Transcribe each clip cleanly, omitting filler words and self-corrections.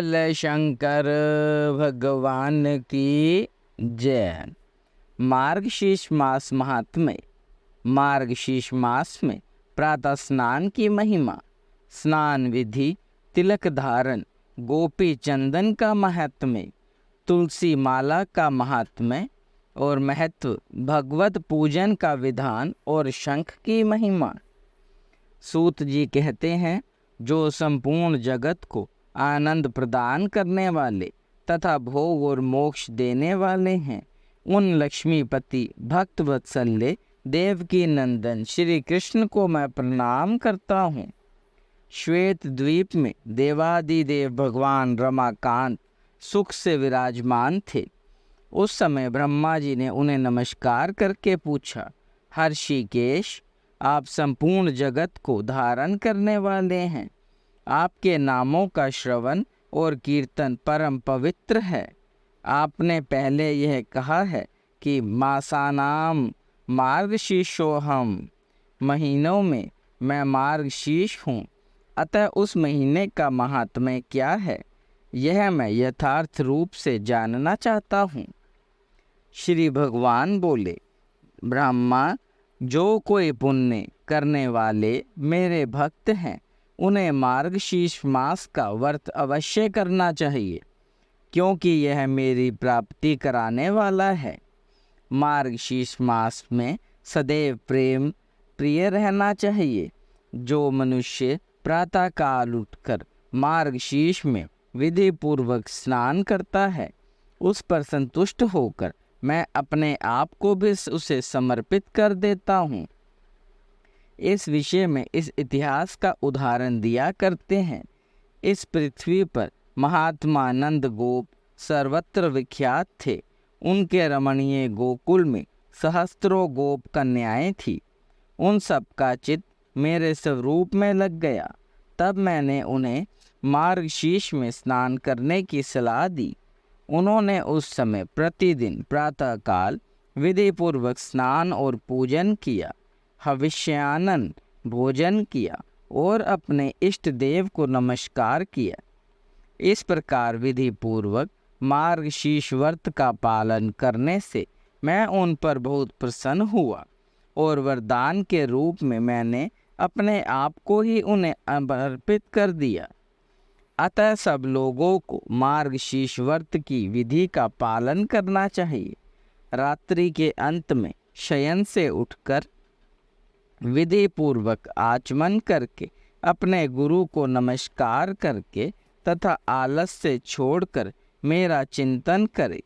बोल शंकर भगवान की जय। मार्गशीर्ष मास महात्म्य। मार्गशीर्ष मास में प्रातः स्नान की महिमा, स्नान विधि, तिलक धारण, गोपी चंदन का महात्म्य, तुलसी माला का महात्म्य और महत्व, भगवत पूजन का विधान और शंख की महिमा। सूत जी कहते हैं, जो संपूर्ण जगत को आनंद प्रदान करने वाले तथा भोग और मोक्ष देने वाले हैं, उन लक्ष्मीपति भक्त वत्सल्य देवकी नंदन श्री कृष्ण को मैं प्रणाम करता हूँ। श्वेत द्वीप में देवादिदेव भगवान रमाकांत सुख से विराजमान थे। उस समय ब्रह्मा जी ने उन्हें नमस्कार करके पूछा, हर्षिकेश, आप संपूर्ण जगत को धारण करने वाले हैं। आपके नामों का श्रवण और कीर्तन परम पवित्र है। आपने पहले यह कहा है कि मासानाम मार्गशीर्षोहम, महीनों में मैं मार्गशीर्ष हूँ। अतः उस महीने का महात्म्य क्या है, यह मैं यथार्थ रूप से जानना चाहता हूँ। श्री भगवान बोले, ब्रह्मा, जो कोई पुण्य करने वाले मेरे भक्त हैं, उन्हें मार्गशीर्ष मास का व्रत अवश्य करना चाहिए, क्योंकि यह मेरी प्राप्ति कराने वाला है। मार्गशीर्ष मास में सदैव प्रेम प्रिय रहना चाहिए। जो मनुष्य प्रातः काल उठकर मार्गशीर्ष में विधि पूर्वक स्नान करता है, उस पर संतुष्ट होकर मैं अपने आप को भी उसे समर्पित कर देता हूँ। इस विषय में इस इतिहास का उदाहरण दिया करते हैं। इस पृथ्वी पर महात्मा नंद गोप सर्वत्र विख्यात थे। उनके रमणीय गोकुल में सहस्त्रों गोप कन्याएं थी। उन सब का चित्त मेरे स्वरूप में लग गया। तब मैंने उन्हें मार्गशीर्ष में स्नान करने की सलाह दी। उन्होंने उस समय प्रतिदिन प्रातःकाल विधि पूर्वक स्नान और पूजन किया, हविष्यानन भोजन किया और अपने इष्ट देव को नमस्कार किया। इस प्रकार विधि पूर्वक मार्गशीर्ष व्रत का पालन करने से मैं उन पर बहुत प्रसन्न हुआ और वरदान के रूप में मैंने अपने आप को ही उन्हें अर्पित कर दिया। अतः सब लोगों को मार्गशीर्ष व्रत की विधि का पालन करना चाहिए। रात्रि के अंत में शयन से उठकर विधि पूर्वक आचमन करके अपने गुरु को नमस्कार करके तथा आलस से छोड़कर मेरा चिंतन करे।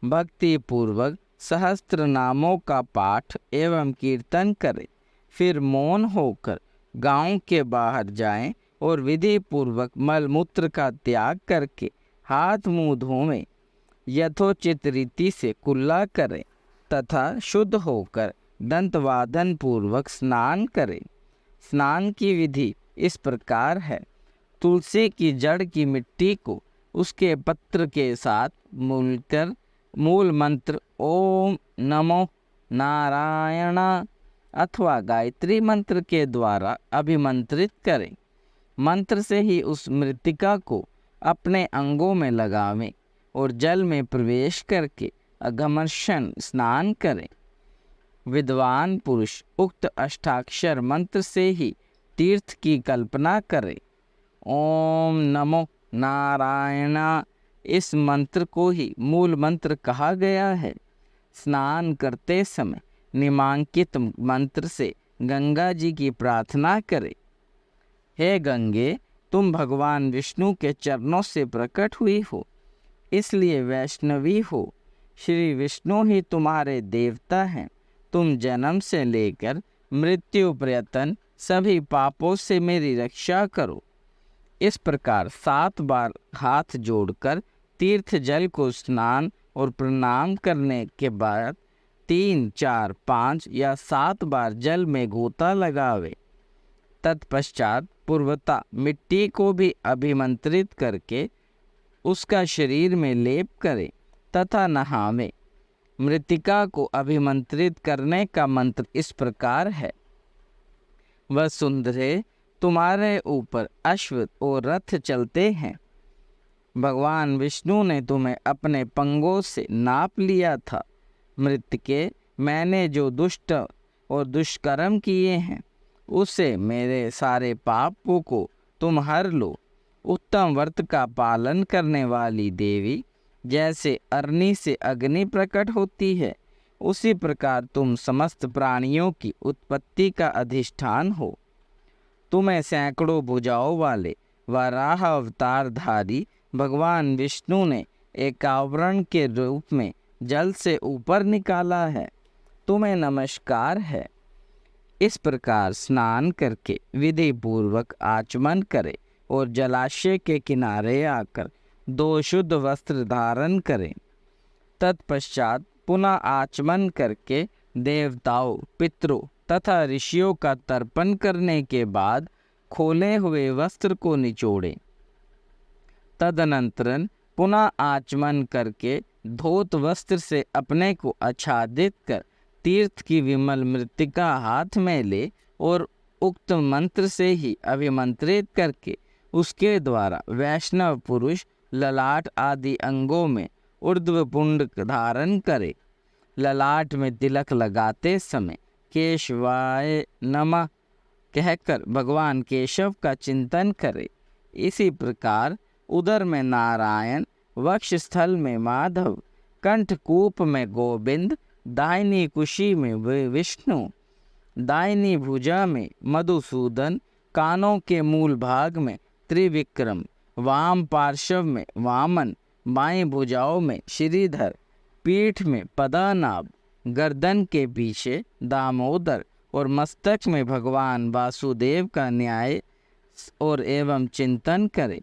भक्ति पूर्वक सहस्त्र नामों का पाठ एवं कीर्तन करे। फिर मौन होकर गांव के बाहर जाएं और विधि पूर्वक मलमूत्र का त्याग करके हाथ मुंह धोवें, यथोचित रीति से कुल्ला करें तथा शुद्ध होकर दंतवादन पूर्वक स्नान करें। स्नान की विधि इस प्रकार है। तुलसी की जड़ की मिट्टी को उसके पत्र के साथ मूलकर मूल मंत्र ओम नमो नारायण अथवा गायत्री मंत्र के द्वारा अभिमंत्रित करें। मंत्र से ही उस मृत्तिका को अपने अंगों में लगावें और जल में प्रवेश करके अघमर्षण स्नान करें। विद्वान पुरुष उक्त अष्टाक्षर मंत्र से ही तीर्थ की कल्पना करे। ओम नमो नारायण, इस मंत्र को ही मूल मंत्र कहा गया है। स्नान करते समय निम्नांकित मंत्र से गंगा जी की प्रार्थना करें। हे गंगे, तुम भगवान विष्णु के चरणों से प्रकट हुई हो, इसलिए वैष्णवी हो। श्री विष्णु ही तुम्हारे देवता हैं। तुम जन्म से लेकर मृत्यु पर्यंत सभी पापों से मेरी रक्षा करो। इस प्रकार 7 बार हाथ जोड़कर तीर्थ जल को स्नान और प्रणाम करने के बाद 3, 4, 5 या 7 बार जल में गोता लगावे। तत्पश्चात पूर्वता मिट्टी को भी अभिमंत्रित करके उसका शरीर में लेप करे तथा नहावे। मृत्तिका को अभिमंत्रित करने का मंत्र इस प्रकार है। वसुंधरे, तुम्हारे ऊपर अश्व और रथ चलते हैं। भगवान विष्णु ने तुम्हें अपने पंगों से नाप लिया था। मृत्तिके, मैंने जो दुष्ट और दुष्कर्म किए हैं उससे मेरे सारे पापों को तुम हर लो। उत्तम व्रत का पालन करने वाली देवी जैसे अग्नि से अग्नि प्रकट होती है, उसी प्रकार तुम समस्त प्राणियों की उत्पत्ति का अधिष्ठान हो। तुम्हें सैकड़ों भुजाओं वाले वराह अवतारधारी भगवान विष्णु ने एक आवरण के रूप में जल से ऊपर निकाला है। तुम्हें नमस्कार है। इस प्रकार स्नान करके विधि पूर्वक आचमन करे और जलाशय के किनारे आकर 2 शुद्ध वस्त्र धारण करें। तत्पश्चात पुनः आचमन करके देवताओं, पितरों तथा ऋषियों का तर्पण करने के बाद खोले हुए वस्त्र को निचोड़ें। तदनंतर पुनः आचमन करके धोत वस्त्र से अपने को आच्छादित कर तीर्थ की विमल मृत्तिका हाथ में ले और उक्त मंत्र से ही अभिमंत्रित करके उसके द्वारा वैष्णव पुरुष ललाट आदि अंगों में ऊर्ध्व पुंड धारण करे। ललाट में तिलक लगाते समय केशवाय नमः कहकर भगवान केशव का चिंतन करे। इसी प्रकार उदर में नारायण, वक्षस्थल में माधव, कंठकूप में गोविंद, दाहिनी कुशी में विष्णु, दाहिनी भुजा में मधुसूदन, कानों के मूल भाग में त्रिविक्रम, वाम पार्श्व में वामन, बाएं भुजाओं में श्रीधर, पीठ में पद्मनाभ, गर्दन के पीछे दामोदर और मस्तक में भगवान वासुदेव का न्याय और एवं चिंतन करें।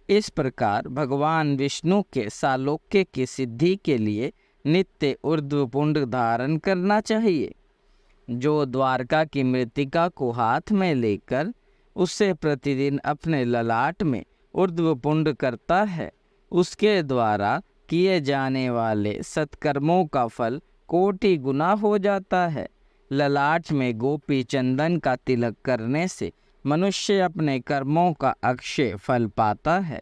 इस प्रकार भगवान विष्णु के सालोक्य की सिद्धि के लिए नित्य ऊर्ध्व पुंड धारण करना चाहिए। जो द्वारका की मृत्तिका को हाथ में लेकर उससे प्रतिदिन अपने ललाट में ऊर्ध्व पुंड करता है, उसके द्वारा किए जाने वाले सत्कर्मों का फल कोटि गुना हो जाता है। ललाट में गोपी चंदन का तिलक करने से मनुष्य अपने कर्मों का अक्षय फल पाता है।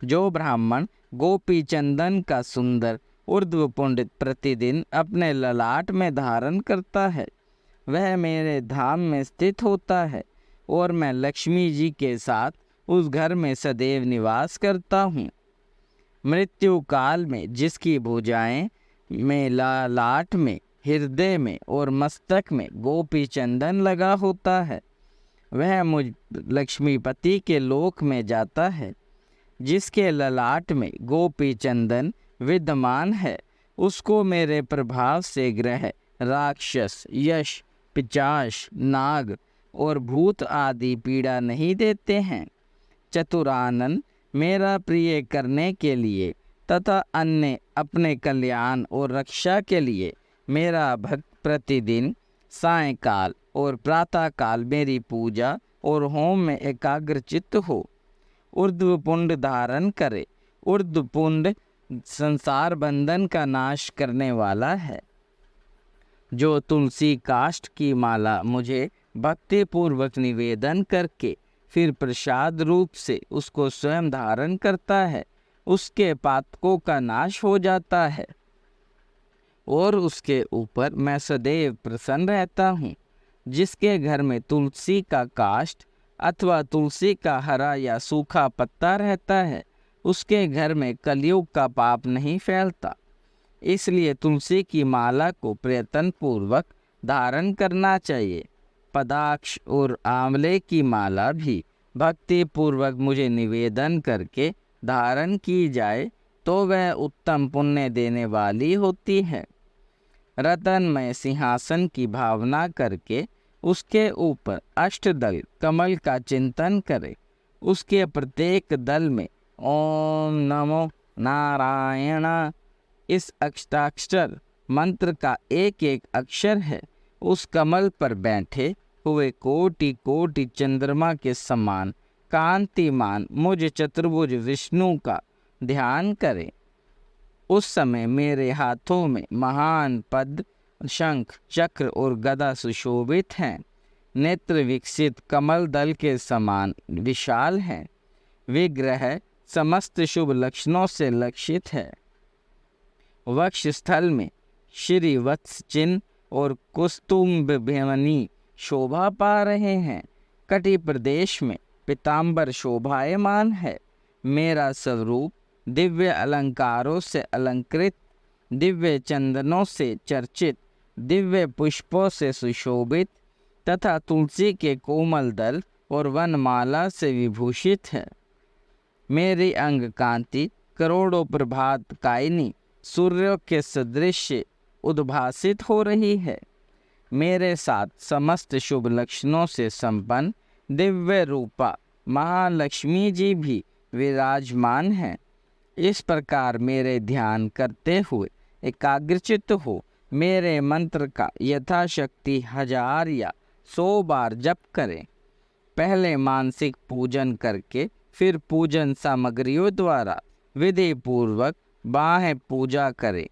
जो ब्राह्मण गोपी चंदन का सुंदर ऊर्ध्व पुंड प्रतिदिन अपने ललाट में धारण करता है, वह मेरे धाम में स्थित होता है और मैं लक्ष्मी जी के साथ उस घर में सदैव निवास करता हूँ। मृत्यु काल में जिसकी भुजाएं में ललाट में, हृदय में और मस्तक में गोपी चंदन लगा होता है, वह मुझ लक्ष्मीपति के लोक में जाता है। जिसके ललाट में गोपी चंदन विद्यमान है, उसको मेरे प्रभाव से ग्रह, राक्षस, यश, पिशाच, नाग और भूत आदि पीड़ा नहीं देते हैं। चतुरानन मेरा प्रिय करने के लिए तथा अन्य अपने कल्याण और रक्षा के लिए मेरा भक्त प्रतिदिन सायंकाल और प्रातःकाल मेरी पूजा और होम में एकाग्रचित्त हो। ऊर्ध्व पुंड धारण करे। ऊर्ध्व पुंड संसार बंधन का नाश करने वाला है। जो तुलसी काष्ठ की माला मुझे भक्ति पूर्वक निवेदन करके फिर प्रसाद रूप से उसको स्वयं धारण करता है, उसके पातकों का नाश हो जाता है और उसके ऊपर मैं सदैव प्रसन्न रहता हूँ। जिसके घर में तुलसी का काष्ठ अथवा तुलसी का हरा या सूखा पत्ता रहता है, उसके घर में कलयुग का पाप नहीं फैलता। इसलिए तुलसी की माला को प्रयत्न पूर्वक धारण करना चाहिए। पदाक्ष और आंवले की माला भी भक्ति पूर्वक मुझे निवेदन करके धारण की जाए तो वह उत्तम पुण्य देने वाली होती है। रतनमय सिंहासन की भावना करके उसके ऊपर अष्टदल कमल का चिंतन करे। उसके प्रत्येक दल में ओम नमो नारायण इस अष्टाक्षर मंत्र का एक एक अक्षर है। उस कमल पर बैठे हुए कोटि कोटि चंद्रमा के समान कांतिमान मुझ चतुर्भुज विष्णु का ध्यान करें। उस समय मेरे हाथों में महान पद्म, शंख, चक्र और गदा सुशोभित हैं। नेत्र विकसित कमल दल के समान विशाल हैं। विग्रह समस्त शुभ लक्षणों से लक्षित है। वक्ष स्थल में श्री वत्स चिन्ह और कुस्तुम्भ भेमनी शोभा पा रहे हैं। कटी प्रदेश में पीताम्बर शोभायमान है। मेरा स्वरूप दिव्य अलंकारों से अलंकृत, दिव्य चंदनों से चर्चित, दिव्य पुष्पों से सुशोभित तथा तुलसी के कोमल दल और वनमाला से विभूषित है। मेरी अंग कांति करोड़ों प्रभात कायनी सूर्य के सदृश उद्भासित हो रही है। मेरे साथ समस्त शुभ लक्षणों से संपन्न दिव्य रूपा महालक्ष्मी जी भी विराजमान हैं। इस प्रकार मेरे ध्यान करते हुए एकाग्रचित्त हो मेरे मंत्र का यथाशक्ति 1000 या 100 बार जप करें। पहले मानसिक पूजन करके फिर पूजन सामग्रियों द्वारा विधि पूर्वक बाह्य पूजा करें।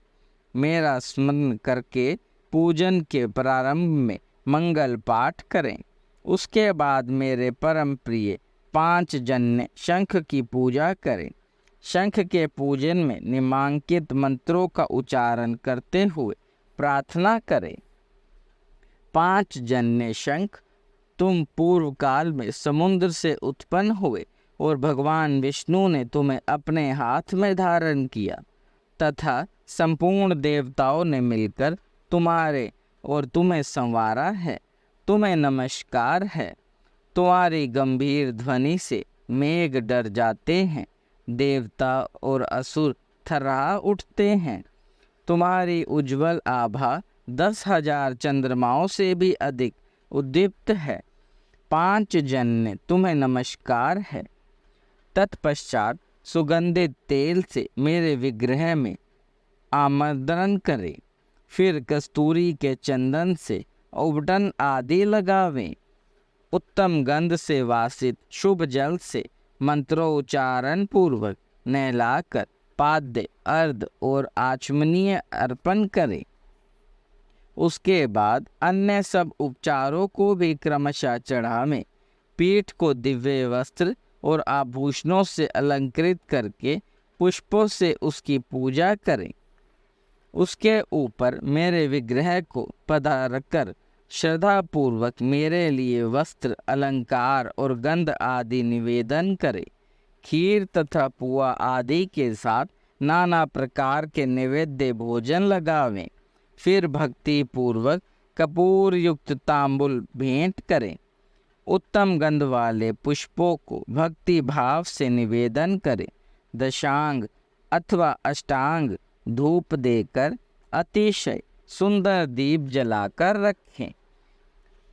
मेरा स्मरण करके पूजन के प्रारंभ में मंगल पाठ करें। उसके बाद मेरे परम प्रिय 5 जन्य शंख की पूजा करें। शंख के पूजन में निम्नांकित मंत्रों का उच्चारण करते हुए प्रार्थना करें। 5 जन्य शंख, तुम पूर्व काल में समुद्र से उत्पन्न हुए और भगवान विष्णु ने तुम्हें अपने हाथ में धारण किया तथा संपूर्ण देवताओं ने मिलकर तुम्हारे और तुम्हें संवारा है। तुम्हें नमस्कार है। तुम्हारी गंभीर ध्वनि से मेघ डर जाते हैं, देवता और असुर थर्रा उठते हैं। तुम्हारी उज्जवल आभा 10,000 चंद्रमाओं से भी अधिक उद्दीप्त है। 5 जन्य तुम्हें नमस्कार है। तत्पश्चात सुगंधित तेल से मेरे विग्रह में आमंत्रण करें। फिर कस्तूरी के चंदन से औबटन आदि लगावें। उत्तम गंध से वासित शुभ जल से मंत्रोच्चारण पूर्वक नहलाकर पाद्य, अर्ध और आचमनीय अर्पण करें। उसके बाद अन्य सब उपचारों को भी क्रमशः चढ़ावें। पीठ को दिव्य वस्त्र और आभूषणों से अलंकृत करके पुष्पों से उसकी पूजा करें। उसके ऊपर मेरे विग्रह को पधारकर श्रद्धापूर्वक मेरे लिए वस्त्र, अलंकार और गंध आदि निवेदन करें। खीर तथा पुआ आदि के साथ नाना प्रकार के नैवेद्य भोजन लगावें। फिर भक्ति पूर्वक कपूर युक्त तांबुल भेंट करें। उत्तम गंध वाले पुष्पों को भक्ति भाव से निवेदन करें। दशांग अथवा अष्टांग धूप देकर अतिशय सुंदर दीप जलाकर रखें।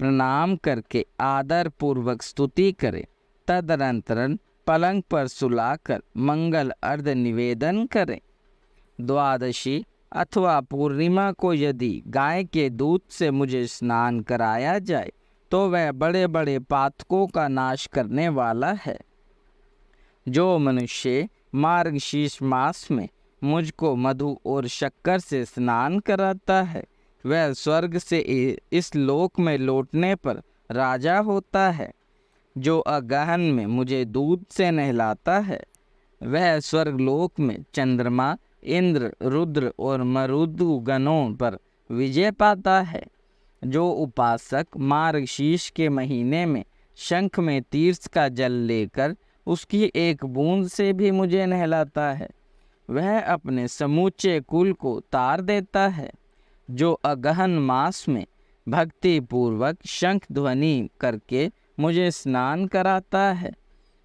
प्रणाम करके आदर पूर्वक स्तुति करें। तदनंतर पलंग पर सुलाकर मंगल अर्ध निवेदन करें। द्वादशी अथवा पूर्णिमा को यदि गाय के दूध से मुझे स्नान कराया जाए तो वह बड़े बड़े पातकों का नाश करने वाला है। जो मनुष्य मार्गशीर्ष मास में मुझको मधु और शक्कर से स्नान कराता है वह स्वर्ग से इस लोक में लौटने पर राजा होता है। जो अगहन में मुझे दूध से नहलाता है वह स्वर्गलोक में चंद्रमा, इंद्र, रुद्र और मरुदु गणों पर विजय पाता है। जो उपासक मार्गशीर्ष के महीने में शंख में तीर्थ का जल लेकर उसकी एक बूंद से भी मुझे नहलाता है वह अपने समूचे कुल को तार देता है। जो अगहन मास में भक्ति पूर्वक शंख ध्वनि करके मुझे स्नान कराता है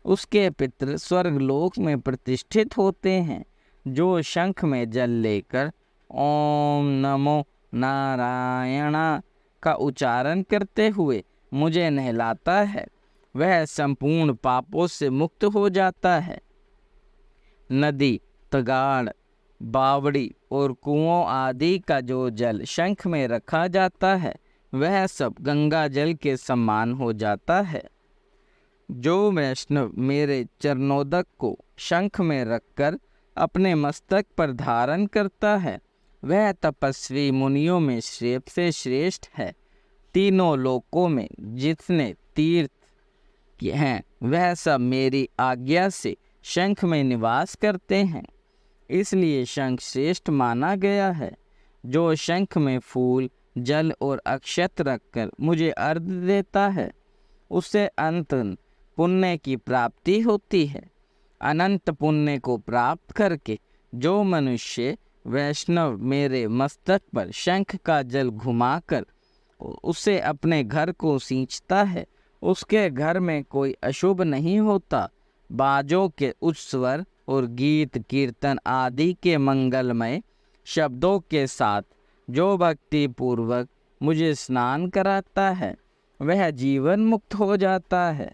उसके पितृ स्वर्गलोक में प्रतिष्ठित होते हैं। जो शंख में जल लेकर ओम नमो नारायणा का उच्चारण करते हुए मुझे नहलाता है वह संपूर्ण पापों से मुक्त हो जाता है। नदी, तगाड़, बावड़ी और कुओं आदि का जो जल शंख में रखा जाता है वह सब गंगा जल के समान हो जाता है। जो वैष्णव मेरे चरणोदक को शंख में रखकर अपने मस्तक पर धारण करता है वह तपस्वी मुनियों में सबसे श्रेष्ठ है। तीनों लोकों में जितने तीर्थ हैं वह सब मेरी आज्ञा से शंख में निवास करते हैं, इसलिए शंख श्रेष्ठ माना गया है। जो शंख में फूल, जल और अक्षत रखकर मुझे अर्घ देता है, उससे अनंत पुण्य की प्राप्ति होती है। अनंत पुण्य को प्राप्त करके जो मनुष्य वैष्णव मेरे मस्तक पर शंख का जल घुमाकर उसे अपने घर को सींचता है, उसके घर में कोई अशुभ नहीं होता। बाजों के उच्च स्वर और गीत कीर्तन आदि के मंगलमय शब्दों के साथ जो भक्ति पूर्वक मुझे स्नान कराता है, वह जीवन मुक्त हो जाता है।